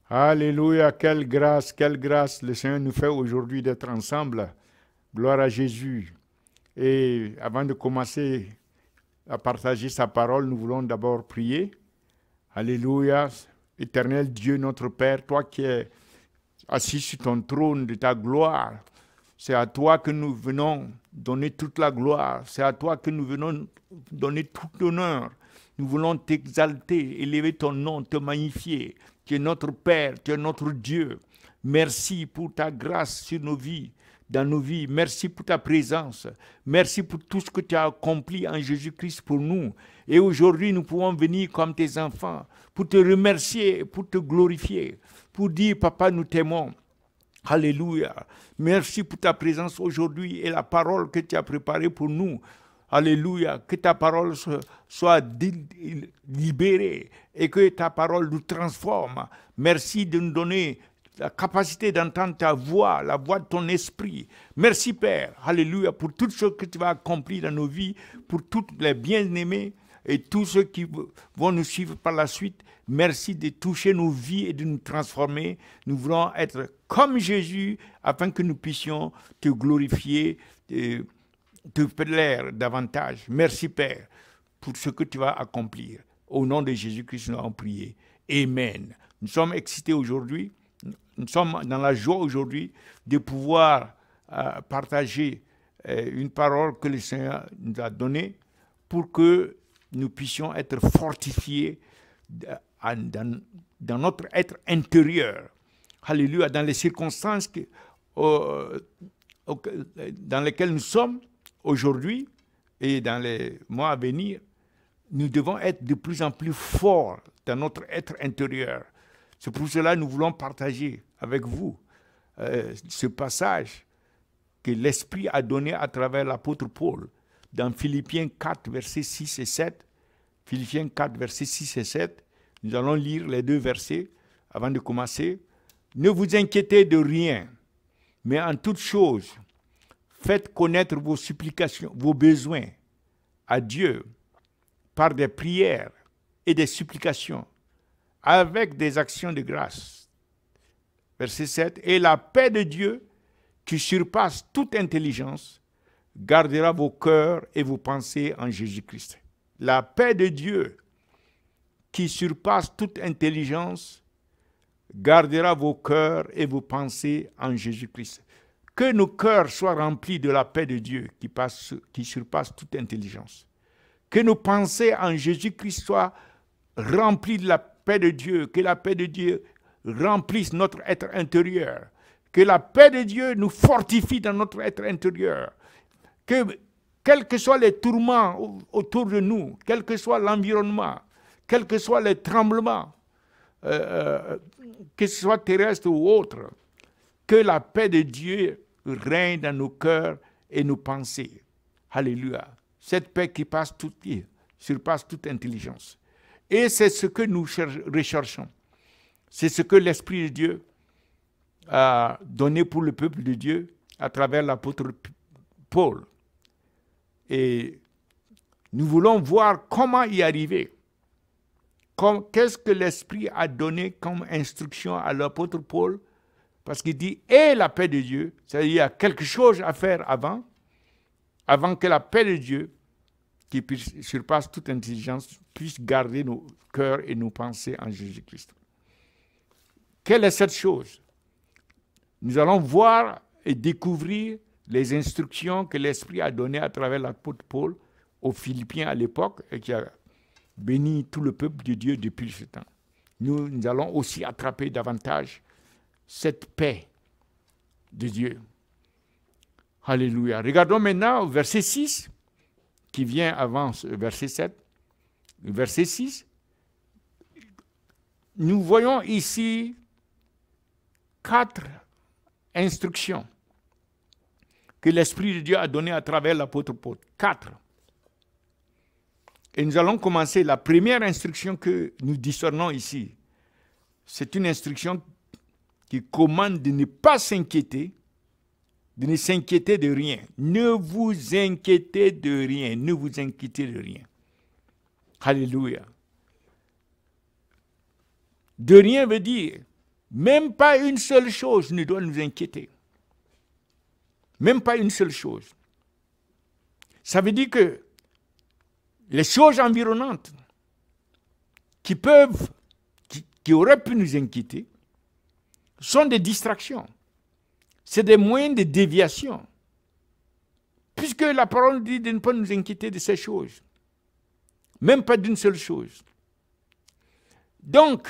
Alléluia, quelle grâce le Seigneur nous fait aujourd'hui d'être ensemble. Gloire à Jésus. Et avant de commencer à partager sa parole, nous voulons d'abord prier. Alléluia, éternel Dieu, notre Père, toi qui es assis sur ton trône de ta gloire, c'est à toi que nous venons donner toute la gloire, c'est à toi que nous venons donner tout l'honneur. Nous voulons t'exalter, élever ton nom, te magnifier. Tu es notre Père, tu es notre Dieu. Merci pour ta grâce sur nos vies, dans nos vies. Merci pour ta présence. Merci pour tout ce que tu as accompli en Jésus-Christ pour nous. Et aujourd'hui, nous pouvons venir comme tes enfants pour te remercier, pour te glorifier, pour dire, Papa, nous t'aimons. Alléluia. Merci pour ta présence aujourd'hui et la parole que tu as préparée pour nous. Alléluia. Que ta parole soit libérée et que ta parole nous transforme. Merci de nous donner la capacité d'entendre ta voix, la voix de ton esprit. Merci Père. Alléluia. Pour toutes choses que tu vas accomplir dans nos vies, pour tous les bien-aimés et tous ceux qui vont nous suivre par la suite. Merci de toucher nos vies et de nous transformer. Nous voulons être comme Jésus afin que nous puissions te glorifier, te plaire davantage. Merci Père pour ce que tu vas accomplir. Au nom de Jésus-Christ, nous avons prié. Amen. Nous sommes excités aujourd'hui. Nous sommes dans la joie aujourd'hui de pouvoir partager une parole que le Seigneur nous a donnée pour que nous puissions être fortifiés dans notre être intérieur. Alléluia, dans les circonstances dans lesquelles nous sommes aujourd'hui et dans les mois à venir, nous devons être de plus en plus forts dans notre être intérieur. C'est pour cela que nous voulons partager avec vous ce passage que l'Esprit a donné à travers l'apôtre Paul dans Philippiens 4, versets 6 et 7. Philippiens 4, versets 6 et 7. Nous allons lire les deux versets avant de commencer. Ne vous inquiétez de rien, mais en toute chose, faites connaître vos supplications, vos besoins à Dieu par des prières et des supplications, avec des actions de grâce. Verset 7. Et la paix de Dieu, qui surpasse toute intelligence, gardera vos cœurs et vos pensées en Jésus-Christ. La paix de Dieu, qui surpasse toute intelligence, gardera vos cœurs et vos pensées en Jésus-Christ. Que nos cœurs soient remplis de la paix de Dieu qui surpasse toute intelligence. Que nos pensées en Jésus-Christ soient remplies de la paix de Dieu. Que la paix de Dieu remplisse notre être intérieur. Que la paix de Dieu nous fortifie dans notre être intérieur. Que, quels que soient les tourments autour de nous, quel que soit l'environnement, quels que soient les tremblements, que ce soit terrestre ou autre, que la paix de Dieu règne dans nos cœurs et nos pensées. Alléluia. Cette paix qui surpasse toute intelligence. Et c'est ce que nous recherchons. C'est ce que l'Esprit de Dieu a donné pour le peuple de Dieu à travers l'apôtre Paul. Et nous voulons voir comment y arriver. Qu'est-ce que l'Esprit a donné comme instruction à l'apôtre Paul? Parce qu'il dit, et la paix de Dieu, c'est-à-dire il y a quelque chose à faire avant que la paix de Dieu, qui surpasse toute intelligence, puisse garder nos cœurs et nos pensées en Jésus-Christ. Quelle est cette chose? Nous allons voir et découvrir les instructions que l'Esprit a données à travers l'apôtre Paul aux Philippiens à l'époque et qui a béni tout le peuple de Dieu depuis ce temps. Nous allons aussi attraper davantage cette paix de Dieu. Alléluia. Regardons maintenant au verset 6, qui vient avant le verset 7. Le verset 6, nous voyons ici 4 instructions que l'Esprit de Dieu a données à travers l'apôtre Paul. 4. Et nous allons commencer. La première instruction que nous discernons ici, c'est une instruction qui commande de ne pas s'inquiéter, de ne s'inquiéter de rien. Ne vous inquiétez de rien. Ne vous inquiétez de rien. Alléluia. De rien veut dire Même pas une seule chose ne doit nous inquiéter. Même pas une seule chose. Ça veut dire que les choses environnantes qui auraient pu nous inquiéter sont des distractions. C'est des moyens de déviation. Puisque la parole dit de ne pas nous inquiéter de ces choses. Même pas d'une seule chose. Donc,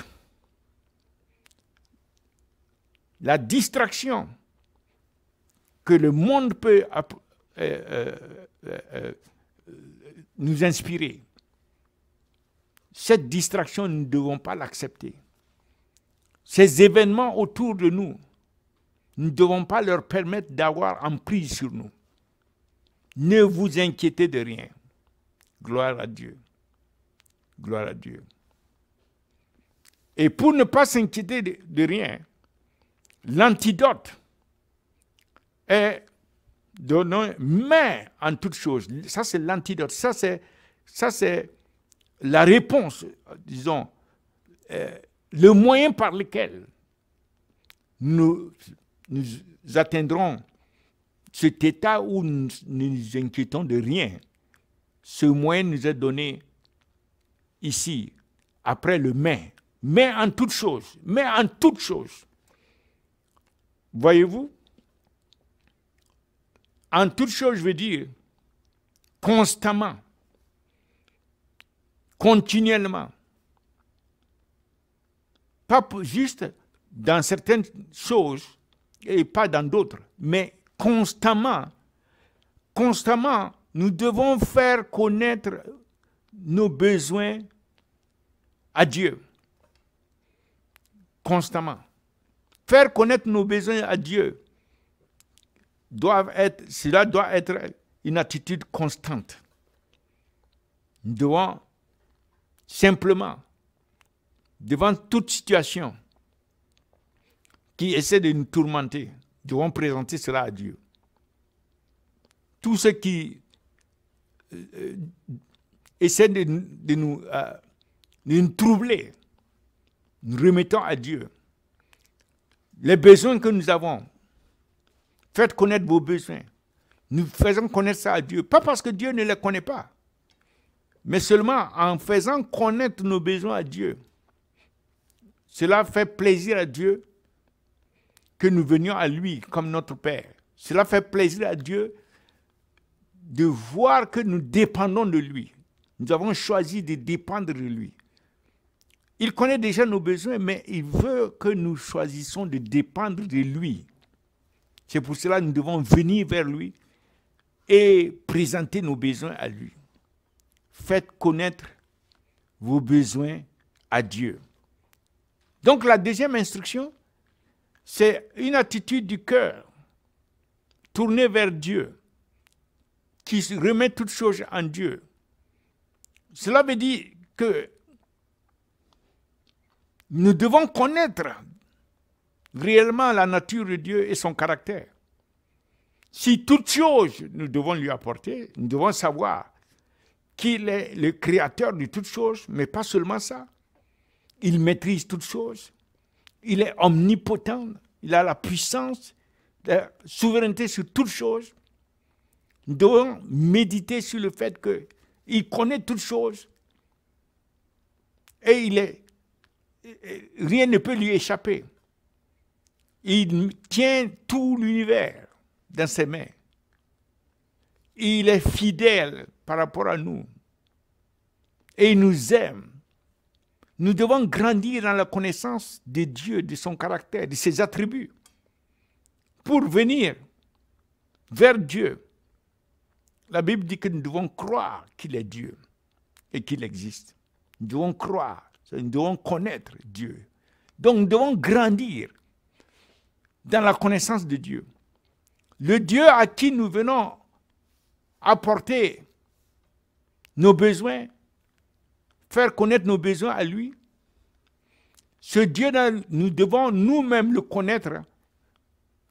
la distraction que le monde peut nous inspirer, cette distraction, nous ne devons pas l'accepter. Ces événements autour de nous, nous ne devons pas leur permettre d'avoir emprise sur nous. Ne vous inquiétez de rien. Gloire à Dieu. Gloire à Dieu. Et pour ne pas s'inquiéter de rien, l'antidote est donné, mais en toute chose. Ça, c'est l'antidote. Ça, c'est la réponse, disons, le moyen par lequel nous atteindrons cet état où nous nous inquiétons de rien. Ce moyen nous est donné ici, après le mais. Mais en toute chose. Mais en toute chose. Voyez-vous? En toute chose, je veux dire constamment, continuellement. Pas juste dans certaines choses et pas dans d'autres, mais constamment, nous devons faire connaître nos besoins à Dieu. Constamment. Faire connaître nos besoins à Dieu, cela doit être une attitude constante. Nous devons simplement, devant toute situation qui essaie de nous tourmenter, nous devons présenter cela à Dieu. Tout ce qui essaie de nous troubler, nous remettons à Dieu. Les besoins que nous avons, faites connaître vos besoins. Nous faisons connaître ça à Dieu. Pas parce que Dieu ne les connaît pas, mais seulement en faisant connaître nos besoins à Dieu. Cela fait plaisir à Dieu que nous venions à lui comme notre Père. Cela fait plaisir à Dieu de voir que nous dépendons de lui. Nous avons choisi de dépendre de lui. Il connaît déjà nos besoins, mais il veut que nous choisissions de dépendre de lui. C'est pour cela que nous devons venir vers lui et présenter nos besoins à lui. Faites connaître vos besoins à Dieu. Donc la deuxième instruction, c'est une attitude du cœur tournée vers Dieu, qui remet toutes choses en Dieu. Cela veut dire que nous devons connaître réellement la nature de Dieu et son caractère. Si toute chose nous devons lui apporter, nous devons savoir qu'il est le créateur de toutes choses, mais pas seulement ça. Il maîtrise toutes choses. Il est omnipotent. Il a la puissance, la souveraineté sur toutes choses. Nous devons méditer sur le fait qu'il connaît toutes choses et rien ne peut lui échapper. Il tient tout l'univers dans ses mains. Il est fidèle par rapport à nous. Et il nous aime. Nous devons grandir dans la connaissance de Dieu, de son caractère, de ses attributs, pour venir vers Dieu. La Bible dit que nous devons croire qu'il est Dieu et qu'il existe. Nous devons croire, nous devons connaître Dieu. Donc nous devons grandir dans la connaissance de Dieu. Le Dieu à qui nous venons apporter nos besoins, faire connaître nos besoins à lui, ce Dieu-là, nous devons nous-mêmes le connaître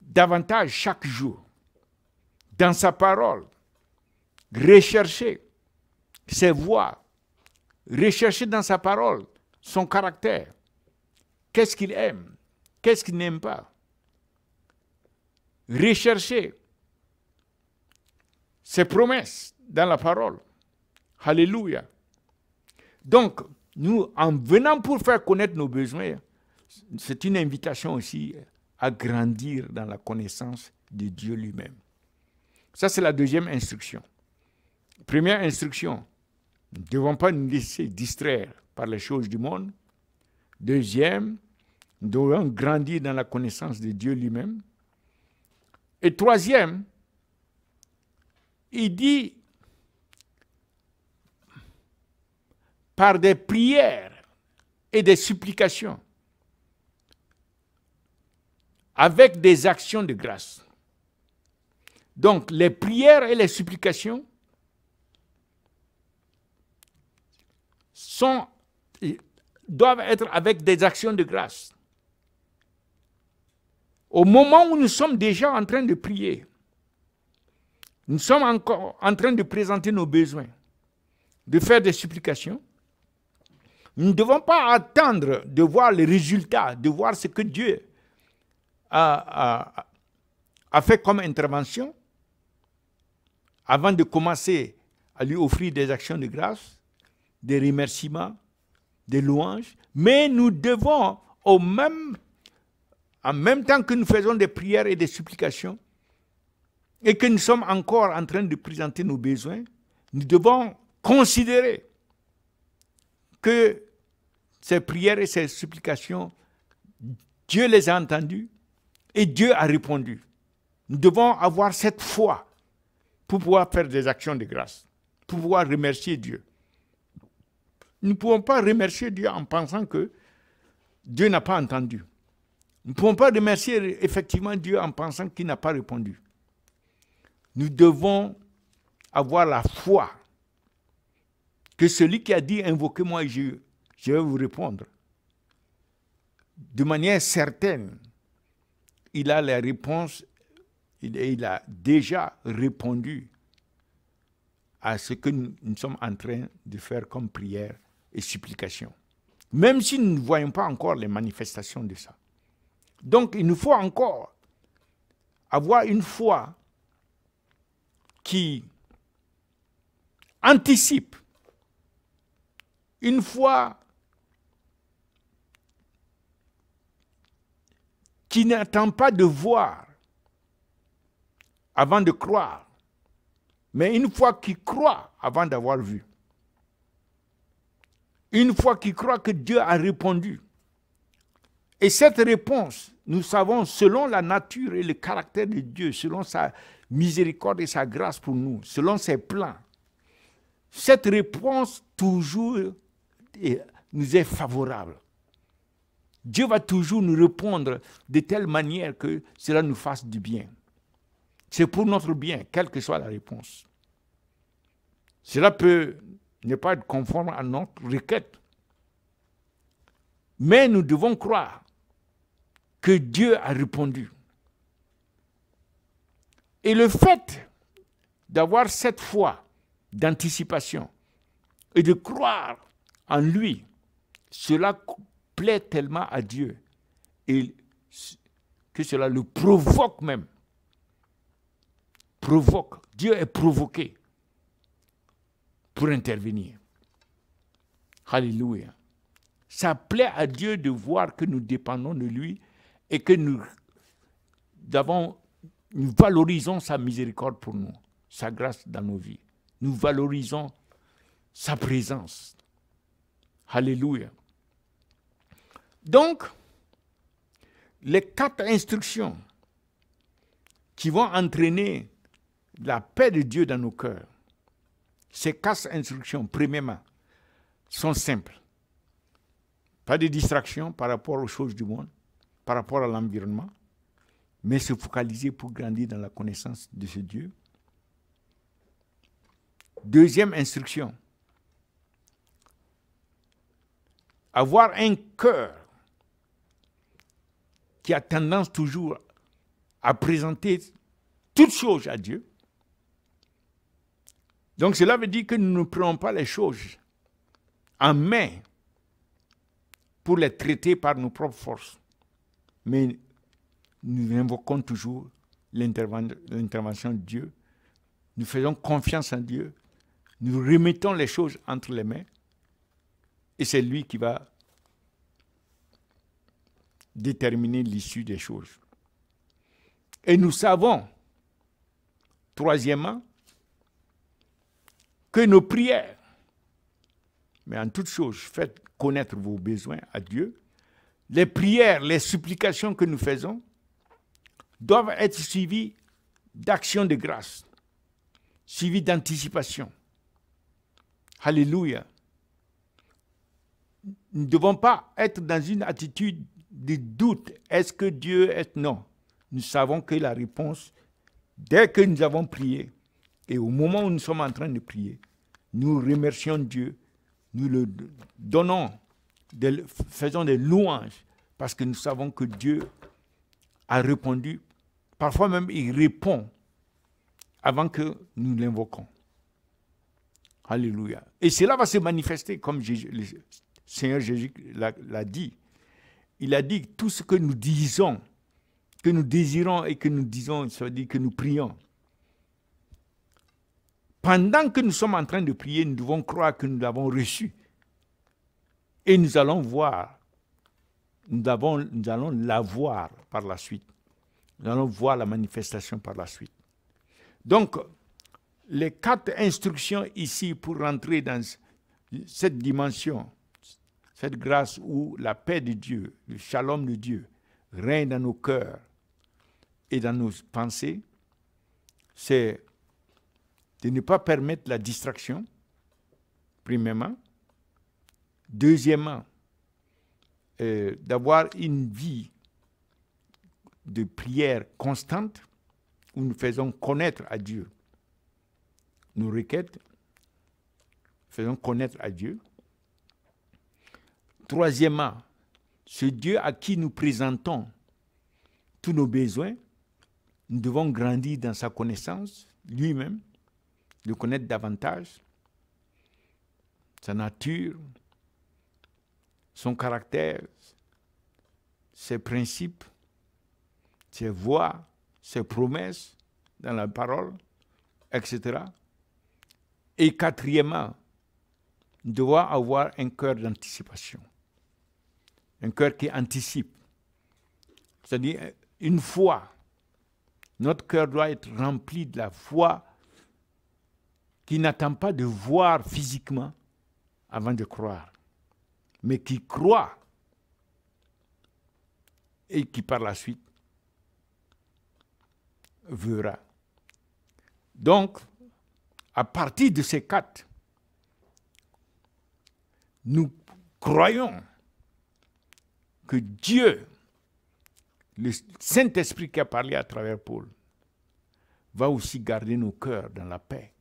davantage chaque jour, dans sa parole, rechercher ses voies, rechercher dans sa parole son caractère, qu'est-ce qu'il aime, qu'est-ce qu'il n'aime pas. Rechercher ses promesses dans la parole. Alléluia. Donc, nous, en venant pour faire connaître nos besoins, c'est une invitation aussi à grandir dans la connaissance de Dieu lui-même. Ça, c'est la deuxième instruction. Première instruction, nous ne devons pas nous laisser distraire par les choses du monde. Deuxième, nous devons grandir dans la connaissance de Dieu lui-même. Et troisième, il dit, par des prières et des supplications, avec des actions de grâce. Donc, les prières et les supplications doivent être avec des actions de grâce. Au moment où nous sommes déjà en train de prier, nous sommes encore en train de présenter nos besoins, de faire des supplications. Nous ne devons pas attendre de voir les résultats, de voir ce que Dieu a fait comme intervention avant de commencer à lui offrir des actions de grâce, des remerciements, des louanges. Mais nous devons, en même temps que nous faisons des prières et des supplications, et que nous sommes encore en train de présenter nos besoins, nous devons considérer que ces prières et ces supplications, Dieu les a entendues et Dieu a répondu. Nous devons avoir cette foi pour pouvoir faire des actions de grâce, pour pouvoir remercier Dieu. Nous ne pouvons pas remercier Dieu en pensant que Dieu n'a pas entendu. Nous ne pouvons pas remercier effectivement Dieu en pensant qu'il n'a pas répondu. Nous devons avoir la foi que celui qui a dit « Invoquez-moi, je vais vous répondre ». De manière certaine, il a la réponse, il a déjà répondu à ce que nous sommes en train de faire comme prière et supplication. Même si nous ne voyons pas encore les manifestations de ça. Donc, il nous faut encore avoir une foi qui anticipe, une foi qui n'attend pas de voir avant de croire, mais une foi qui croit avant d'avoir vu. Une foi qui croit que Dieu a répondu. Et cette réponse, nous savons, selon la nature et le caractère de Dieu, selon sa miséricorde et sa grâce pour nous, selon ses plans, cette réponse toujours nous est favorable. Dieu va toujours nous répondre de telle manière que cela nous fasse du bien. C'est pour notre bien, quelle que soit la réponse. Cela peut ne pas être conforme à notre requête. Mais nous devons croire que Dieu a répondu. Et le fait d'avoir cette foi d'anticipation et de croire en lui, cela plaît tellement à Dieu et que cela le provoque même. Provoque. Dieu est provoqué pour intervenir. Alléluia. Ça plaît à Dieu de voir que nous dépendons de lui et que nous valorisons sa miséricorde pour nous, sa grâce dans nos vies. Nous valorisons sa présence. Alléluia. Donc, les 4 instructions qui vont entraîner la paix de Dieu dans nos cœurs, ces 4 instructions, premièrement, sont simples. Pas de distraction par rapport aux choses du monde, par rapport à l'environnement, mais se focaliser pour grandir dans la connaissance de ce Dieu. Deuxième instruction, avoir un cœur qui a tendance toujours à présenter toutes choses à Dieu. Donc cela veut dire que nous ne prenons pas les choses en main pour les traiter par nos propres forces. mais nous invoquons toujours l'intervention de Dieu. Nous faisons confiance en Dieu. Nous remettons les choses entre les mains. Et c'est lui qui va déterminer l'issue des choses. Et nous savons, troisièmement, que nos prières, mais en toute chose, faites connaître vos besoins à Dieu. Les prières, les supplications que nous faisons doivent être suivies d'actions de grâce, suivies d'anticipation. Alléluia. Nous ne devons pas être dans une attitude de doute. Est-ce que Dieu est? Non. Nous savons que la réponse, dès que nous avons prié, et au moment où nous sommes en train de prier, nous remercions Dieu, nous le donnons, faisons des louanges, parce que nous savons que Dieu a répondu. Parfois même, il répond avant que nous l'invoquons. Alléluia. Et cela va se manifester, comme le Seigneur Jésus l'a dit. Il a dit que tout ce que nous disons, que nous désirons et que nous disons, ça veut dire que nous prions. Pendant que nous sommes en train de prier, nous devons croire que nous l'avons reçu. Et nous allons voir, nous allons la voir par la suite. Nous allons voir la manifestation par la suite. Donc, les 4 instructions ici pour rentrer dans cette dimension, cette grâce où la paix de Dieu, le shalom de Dieu règne dans nos cœurs et dans nos pensées, c'est de ne pas permettre la distraction, premièrement. Deuxièmement, d'avoir une vie de prière constante où nous faisons connaître à Dieu nos requêtes, faisons connaître à Dieu. Troisièmement, ce Dieu à qui nous présentons tous nos besoins, nous devons grandir dans sa connaissance, lui-même, le connaître davantage, sa nature, son caractère, ses principes, ses voies, ses promesses dans la parole, etc. Et quatrièmement, nous devons avoir un cœur d'anticipation, un cœur qui anticipe. C'est-à-dire, une foi, notre cœur doit être rempli de la foi qui n'attend pas de voir physiquement avant de croire, mais qui croit et qui par la suite verra. Donc, à partir de ces 4, nous croyons que Dieu, le Saint-Esprit qui a parlé à travers Paul, va aussi garder nos cœurs dans la paix,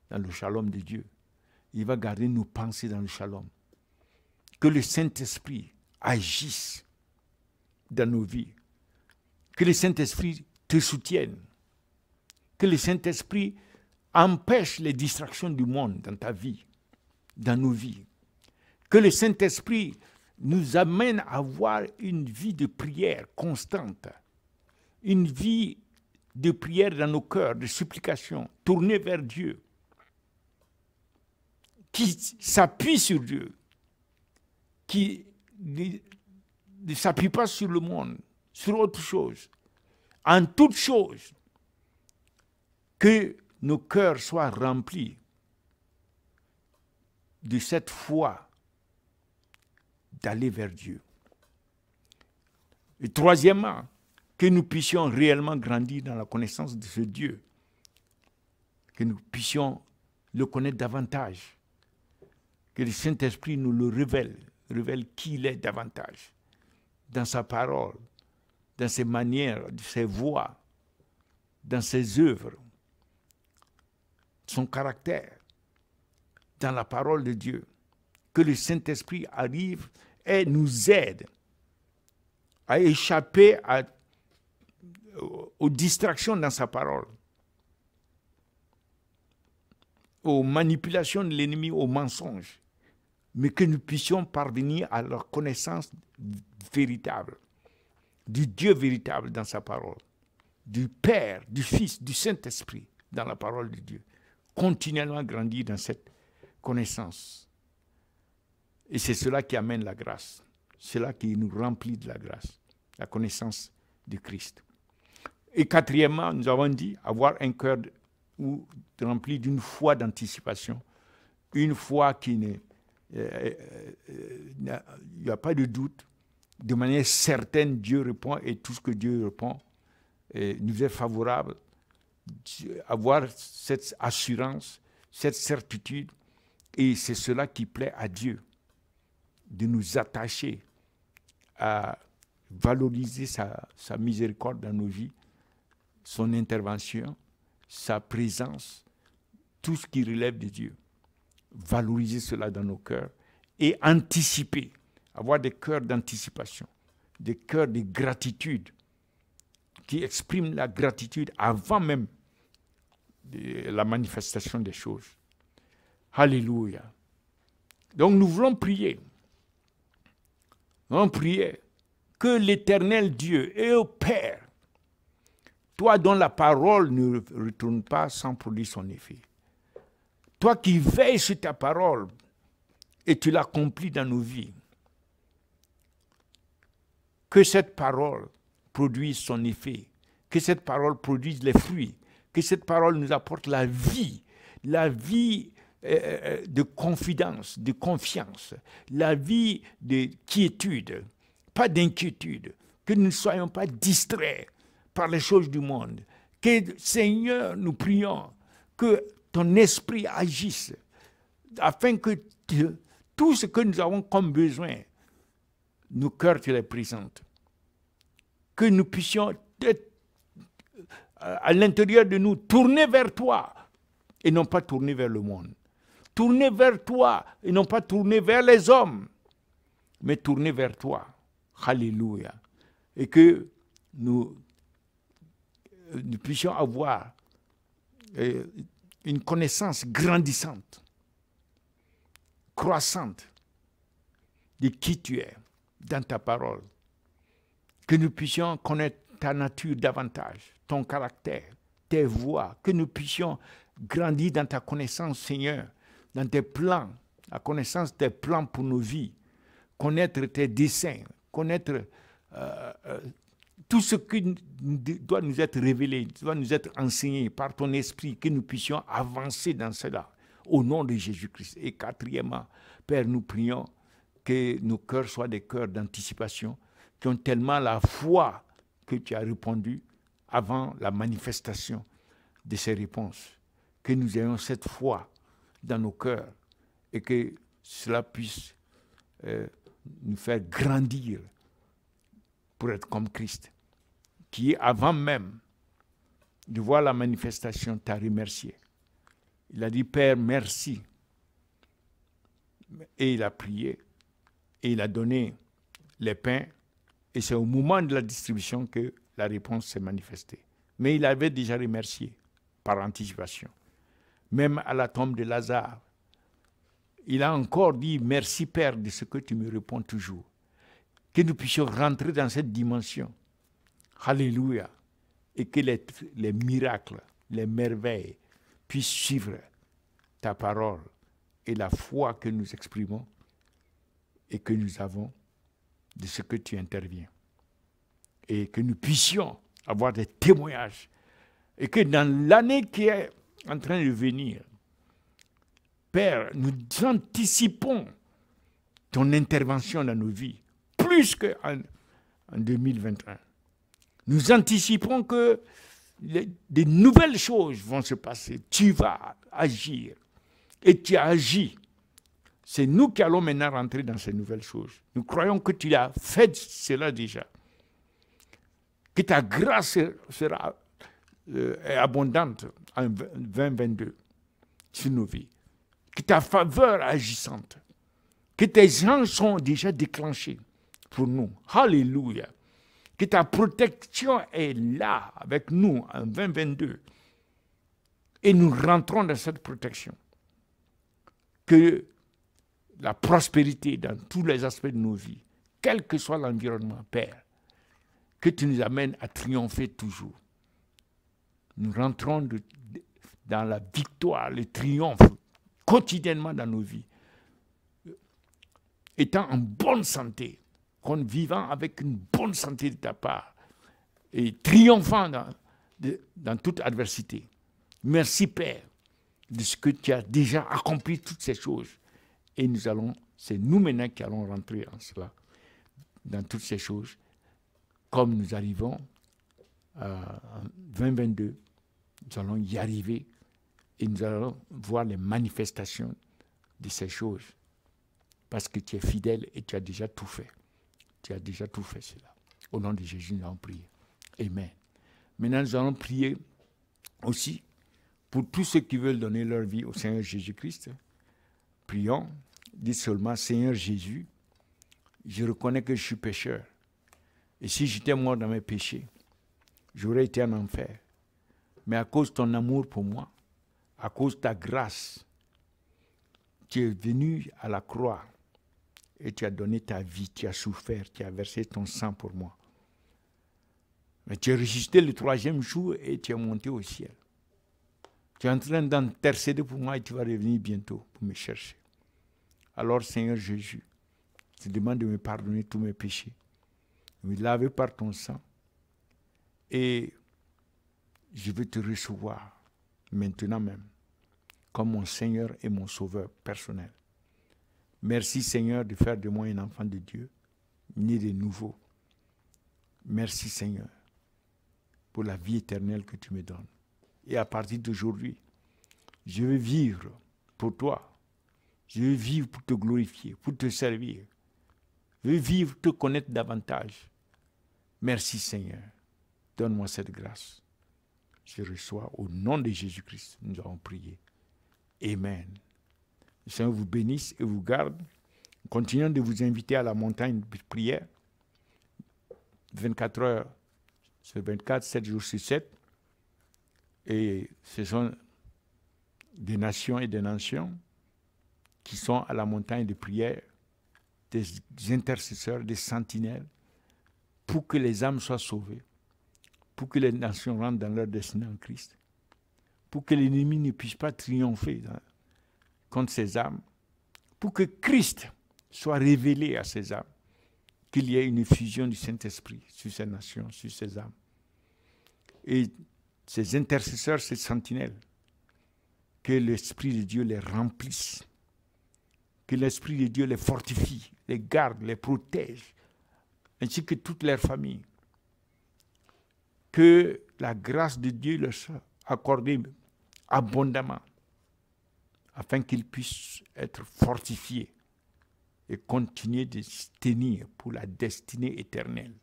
dans le shalom de Dieu. Il va garder nos pensées dans le shalom. Que le Saint-Esprit agisse dans nos vies. Que le Saint-Esprit te soutienne. Que le Saint-Esprit empêche les distractions du monde dans ta vie, dans nos vies. Que le Saint-Esprit nous amène à avoir une vie de prière constante, une vie de prière dans nos cœurs, de supplication, tournée vers Dieu, qui s'appuie sur Dieu, qui ne s'appuie pas sur le monde, sur autre chose. En toute chose, que nos cœurs soient remplis de cette foi d'aller vers Dieu. Et troisièmement, que nous puissions réellement grandir dans la connaissance de ce Dieu, que nous puissions le connaître davantage, que le Saint-Esprit nous le révèle qui il est davantage, dans sa parole, dans ses manières, ses voies, dans ses œuvres, son caractère, dans la parole de Dieu. Que le Saint-Esprit arrive et nous aide à échapper aux distractions dans sa parole, aux manipulations de l'ennemi, aux mensonges, mais que nous puissions parvenir à leur connaissance véritable, du Dieu véritable dans sa parole, du Père, du Fils, du Saint-Esprit dans la parole de Dieu. Continuellement grandir dans cette connaissance. Et c'est cela qui amène la grâce. C'est cela qui nous remplit de la grâce, la connaissance de Christ. Et quatrièmement, nous avons dit avoir un cœur rempli d'une foi d'anticipation, une foi qui n'est, il n'y a pas de doute, de manière certaine, Dieu répond et tout ce que Dieu répond nous est favorable. Avoir cette assurance, cette certitude, et c'est cela qui plaît à Dieu, de nous attacher à valoriser sa miséricorde dans nos vies, son intervention, sa présence, tout ce qui relève de Dieu. Valoriser cela dans nos cœurs et anticiper, avoir des cœurs d'anticipation, des cœurs de gratitude, qui expriment la gratitude avant même la manifestation des choses. Alléluia. Donc nous voulons prier. Nous voulons prier que l'Éternel Dieu et au Père, toi dont la parole ne retourne pas sans produire son effet, toi qui veilles sur ta parole et tu l'accomplis dans nos vies, que cette parole produise son effet, que cette parole produise les fruits, que cette parole nous apporte la vie de confidence, de confiance, la vie de quiétude, pas d'inquiétude, que nous ne soyons pas distraits par les choses du monde. Que, Seigneur, nous prions que ton esprit agisse afin que tout ce que nous avons comme besoin, nos cœurs te les présentent. Que nous puissions être à l'intérieur de nous, tourner vers toi et non pas tourner vers le monde. Tourner vers toi et non pas tourner vers les hommes, mais tourner vers toi. Alléluia. Et que nous puissions avoir une connaissance grandissante, croissante de qui tu es dans ta parole. Que nous puissions connaître ta nature davantage, ton caractère, tes voies, que nous puissions grandir dans ta connaissance, Seigneur, dans tes plans, la connaissance de tes plans pour nos vies, connaître tes desseins, connaître tout ce qui doit nous être révélé, doit nous être enseigné par ton esprit, que nous puissions avancer dans cela, au nom de Jésus-Christ. Et quatrièmement, Père, nous prions que nos cœurs soient des cœurs d'anticipation, qui ont tellement la foi que tu as répondu avant la manifestation de ces réponses. Que nous ayons cette foi dans nos cœurs et que cela puisse nous faire grandir pour être comme Christ, qui avant même de voir la manifestation t'a remercié. Il a dit, Père, merci. Et il a prié et il a donné les pains. Et c'est au moment de la distribution que la réponse s'est manifestée. Mais il avait déjà remercié par anticipation. Même à la tombe de Lazare, il a encore dit, merci Père de ce que tu me réponds toujours. Que nous puissions rentrer dans cette dimension. Alléluia. Et que les miracles, les merveilles puissent suivre ta parole et la foi que nous exprimons et que nous avons de ce que tu interviens. Et que nous puissions avoir des témoignages. Et que dans l'année qui est en train de venir, Père, nous anticipons ton intervention dans nos vies, plus qu'en 2021. Nous anticipons que des nouvelles choses vont se passer. Tu vas agir. Et tu as agi. C'est nous qui allons maintenant rentrer dans ces nouvelles choses. Nous croyons que tu as fait cela déjà. Que ta grâce sera abondante en 2022 sur nos vies. Que ta faveur agissante. Que tes gens sont déjà déclenchés pour nous. Alléluia. Que ta protection est là avec nous en 2022. Et nous rentrons dans cette protection. Que la prospérité dans tous les aspects de nos vies, quel que soit l'environnement, Père, que tu nous amènes à triompher toujours. Nous rentrons dans la victoire, le triomphe, quotidiennement dans nos vies. Étant en bonne santé, vivant avec une bonne santé de ta part, et triomphant dans toute adversité. Merci Père, de ce que tu as déjà accompli toutes ces choses. Et c'est nous maintenant qui allons rentrer en cela, dans toutes ces choses, comme nous arrivons en 2022, nous allons y arriver et nous allons voir les manifestations de ces choses. Parce que tu es fidèle et tu as déjà tout fait. Tu as déjà tout fait cela. Au nom de Jésus, nous allons prier. Amen. Maintenant, nous allons prier aussi pour tous ceux qui veulent donner leur vie au Seigneur Jésus-Christ. Prions. Dites seulement, Seigneur Jésus, je reconnais que je suis pécheur. Et si j'étais mort dans mes péchés, j'aurais été en enfer. Mais à cause de ton amour pour moi, à cause de ta grâce, tu es venu à la croix et tu as donné ta vie, tu as souffert, tu as versé ton sang pour moi. Mais tu es ressuscité le 3e jour et tu es monté au ciel. Tu es en train d'intercéder pour moi et tu vas revenir bientôt pour me chercher. Alors, Seigneur Jésus, je te demande de me pardonner tous mes péchés, de me laver par ton sang et je veux te recevoir maintenant même comme mon Seigneur et mon Sauveur personnel. Merci Seigneur de faire de moi un enfant de Dieu, né de nouveau. Merci Seigneur pour la vie éternelle que tu me donnes. Et à partir d'aujourd'hui, je veux vivre pour toi. Je veux vivre pour te glorifier, pour te servir. Je veux vivre, te connaître davantage. Merci Seigneur. Donne-moi cette grâce. Je reçois au nom de Jésus-Christ. Nous allons prier. Amen. Le Seigneur vous bénisse et vous garde. Continuons de vous inviter à la montagne de prière. 24 heures sur 24, 7 jours sur 7. Et ce sont des nations et des nations qui sont à la montagne de prière, des intercesseurs, des sentinelles, pour que les âmes soient sauvées, pour que les nations rentrent dans leur destinée en Christ, pour que l'ennemi ne puisse pas triompher contre ces âmes, pour que Christ soit révélé à ces âmes, qu'il y ait une effusion du Saint-Esprit sur ces nations, sur ces âmes. Et ces intercesseurs, ces sentinelles, que l'Esprit de Dieu les remplisse, que l'Esprit de Dieu les fortifie, les garde, les protège, ainsi que toute leur famille. Que la grâce de Dieu leur soit accordée abondamment, afin qu'ils puissent être fortifiés et continuer de se tenir pour la destinée éternelle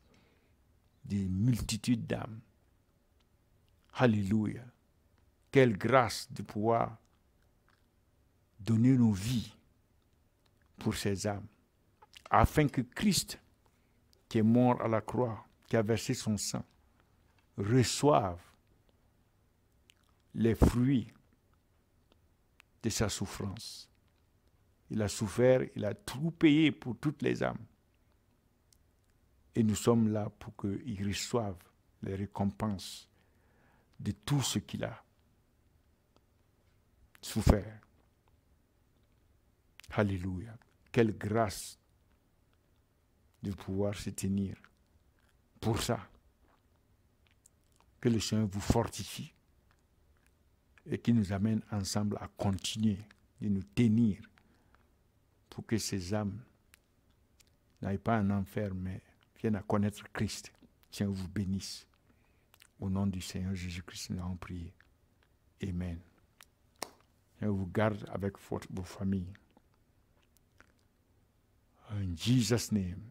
des multitudes d'âmes. Alléluia. Quelle grâce de pouvoir donner nos vies pour ces âmes, afin que Christ, qui est mort à la croix, qui a versé son sang, reçoive les fruits de sa souffrance. Il a souffert, il a tout payé pour toutes les âmes. Et nous sommes là pour qu'ils reçoivent les récompenses de tout ce qu'il a souffert. Alléluia. Quelle grâce de pouvoir se tenir pour ça. Que le Seigneur vous fortifie et qu'il nous amène ensemble à continuer de nous tenir pour que ces âmes n'aillent pas en enfer, mais viennent à connaître Christ. Seigneur vous bénisse. Au nom du Seigneur Jésus-Christ, nous allons prier. Amen. Seigneur vous garde avec vos familles. In Jesus' name.